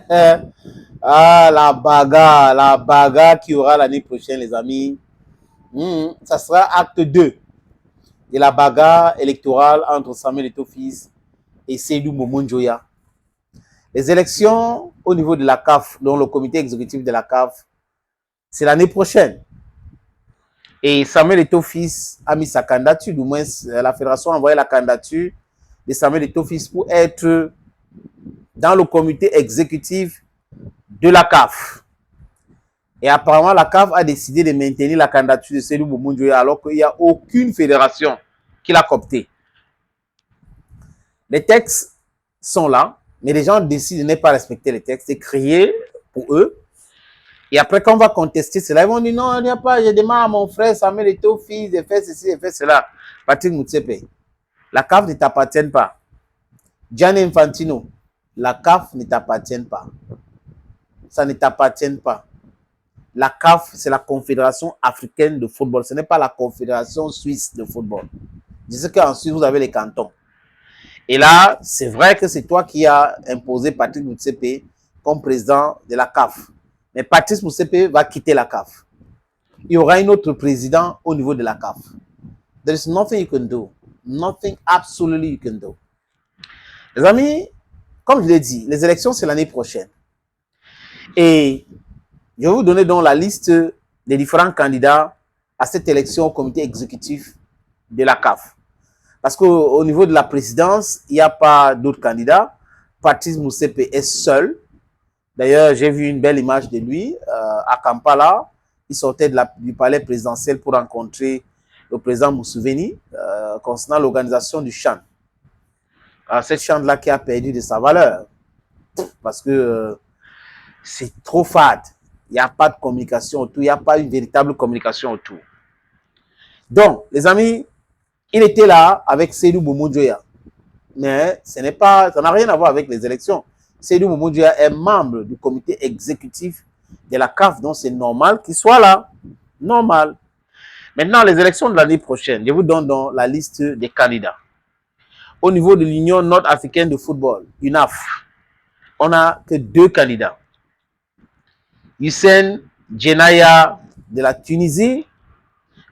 Ah, la bagarre qui aura l'année prochaine, les amis. Ça sera acte 2 de la bagarre électorale entre Samuel Eto'o-Fils et Seydou Momo-Njoya. Les élections au niveau de la CAF, dont le comité exécutif de la CAF, c'est l'année prochaine. Et Samuel Eto'o-Fils a mis sa candidature, du moins la fédération a envoyé la candidature de Samuel Eto'o-Fils pour être dans le comité exécutif de la CAF. Et apparemment, la CAF a décidé de maintenir la candidature de Seydou Momo-Njoya alors qu'il n'y a aucune fédération qui l'a coopté. Les textes sont là, mais les gens décident de ne pas respecter les textes et crier pour eux. Et après, quand on va contester cela, ils vont dire non, il n'y a pas, je demande à mon frère Samuel Eto'o-Fils de faire ceci, de faire cela. Patrick Motsepe, la CAF ne t'appartient pas. Gianni Infantino, la CAF ne t'appartient pas. Ça ne t'appartient pas. La CAF, c'est la Confédération africaine de football. Ce n'est pas la Confédération suisse de football. Je sais qu'en Suisse, vous avez les cantons. Et là, c'est vrai que c'est toi qui as imposé Patrick Motsepe comme président de la CAF. Mais Patrice Motsepe va quitter la CAF. Il y aura un autre président au niveau de la CAF. There is nothing you can do. Nothing absolutely you can do. Les amis, comme je l'ai dit, les élections, c'est l'année prochaine. Et je vais vous donner donc la liste des différents candidats à cette élection au comité exécutif de la CAF. Parce qu'au niveau de la présidence, il n'y a pas d'autres candidats. Patrice Motsepe est seul. D'ailleurs, j'ai vu une belle image de lui à Kampala. Il sortait du palais présidentiel pour rencontrer le président Museveni concernant l'organisation du Chan. Cette Chan-là qui a perdu de sa valeur parce que c'est trop fade. Il n'y a pas de communication autour. Il n'y a pas une véritable communication autour. Donc, les amis, il était là avec Seydou Momo-Njoya. Mais ça n'a rien à voir avec les élections. Seydou Momo-Njoya est membre du comité exécutif de la CAF, donc c'est normal qu'il soit là. Normal. Maintenant, les élections de l'année prochaine, je vous donne donc la liste des candidats. Au niveau de l'Union nord-africaine de football, UNAF, on n'a que 2 candidats. Hussein Djenaya de la Tunisie,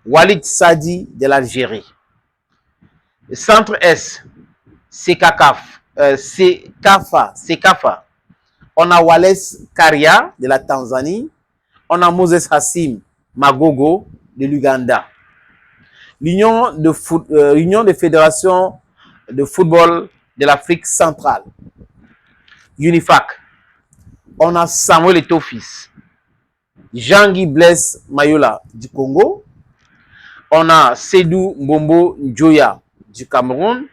Walid Sadi de l'Algérie. Le centre S, Sekafa. On a Wallace Karia de la Tanzanie. On a Moses Hassim Magogo de l'Uganda. L'Union de fédération de football de l'Afrique centrale. UNIFAC. On a Samuel Eto'o-Fils. Jean-Guy Blaise Mayola du Congo. On a Seydou Momo-Njoya du Cameroun.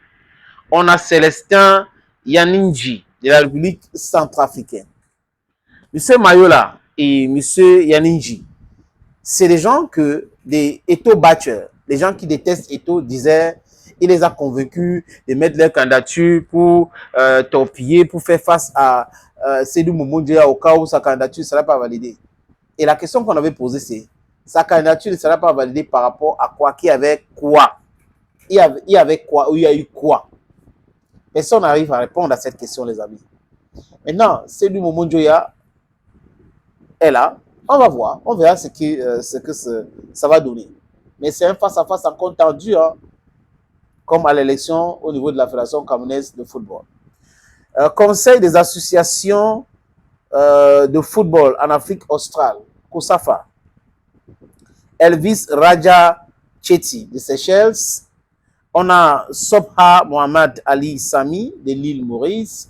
On a Célestin Yaninji de la République centrafricaine. Monsieur Mayola et Monsieur Yaninji, c'est des gens que des Eto'o-batchers, les gens qui détestent Eto'o disaient, il les a convaincus de mettre leur candidature pour torpiller, pour faire face à Seydou Momo-Njoya au cas où sa candidature ne sera pas validée. Et la question qu'on avait posée, c'est, sa candidature ne sera pas validée par rapport à quoi? Qui avait quoi? Il y avait quoi? Ou il y a eu quoi? Personne n'arrive à répondre à cette question, les amis. Maintenant, Seydou Momo-Njoya est là. On va voir. On verra ce que ça va donner. Mais c'est un face-à-face encore tendu, hein, comme à l'élection au niveau de la Fédération camerounaise de football. Conseil des associations de football en Afrique australe, COSAFA. Elvis Raja Chetty de Seychelles. On a Sobha Mohamed Ali Sami de l'île Maurice.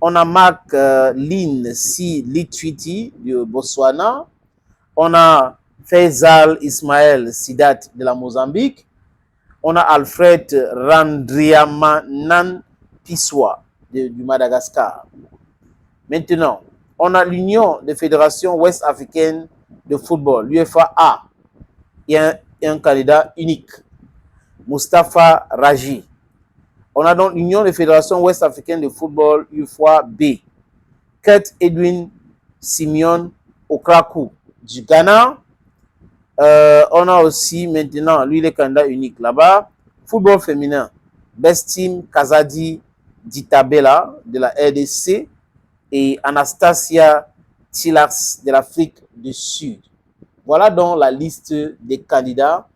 On a Marc Lin Si Litwiti de Botswana. On a Faisal Ismaël Sidat de la Mozambique. On a Alfred Randriamanan Pissoa du Madagascar. Maintenant, on a l'Union des fédérations ouest-africaines de football, l'UFA-A. Il y a un candidat unique, Mustapha Raji. On a donc l'Union des fédérations ouest-africaines de football, UFA-B. Kurt Edwin Simeon Okraku du Ghana. On a aussi maintenant, lui, le candidat unique là-bas. Football féminin, Bestim Kazadi Ditabela de la RDC. et Anastasia Tilax de l'Afrique du Sud. Voilà donc la liste des candidats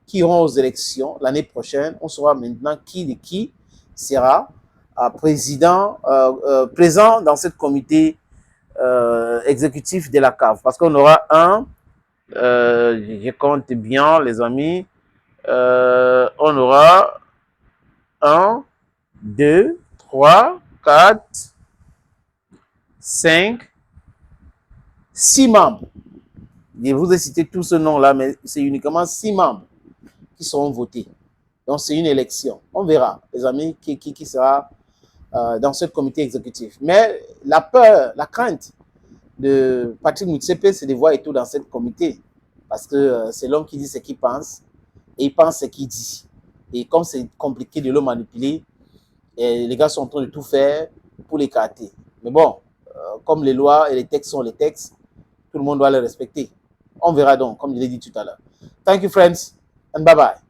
qui iront aux élections l'année prochaine. On saura maintenant qui sera présent dans ce comité exécutif de la CAF. Parce qu'on aura je compte bien les amis, on aura 1, 2, 3, 4, 5, 6 membres. Je vous ai cité tout ce nom-là, mais c'est uniquement 6 membres qui seront votés. Donc, c'est une élection. On verra, les amis, qui sera dans ce comité exécutif. Mais la peur, la crainte de Patrick Motsepe, c'est de voir et tout dans ce comité. Parce que c'est l'homme qui dit ce qu'il pense et il pense ce qu'il dit. Et comme c'est compliqué de le manipuler, et les gars sont en train de tout faire pour l'écarter. Mais bon, comme les lois et les textes sont les textes, tout le monde doit les respecter. On verra donc, comme je l'ai dit tout à l'heure. Thank you, friends, and bye-bye.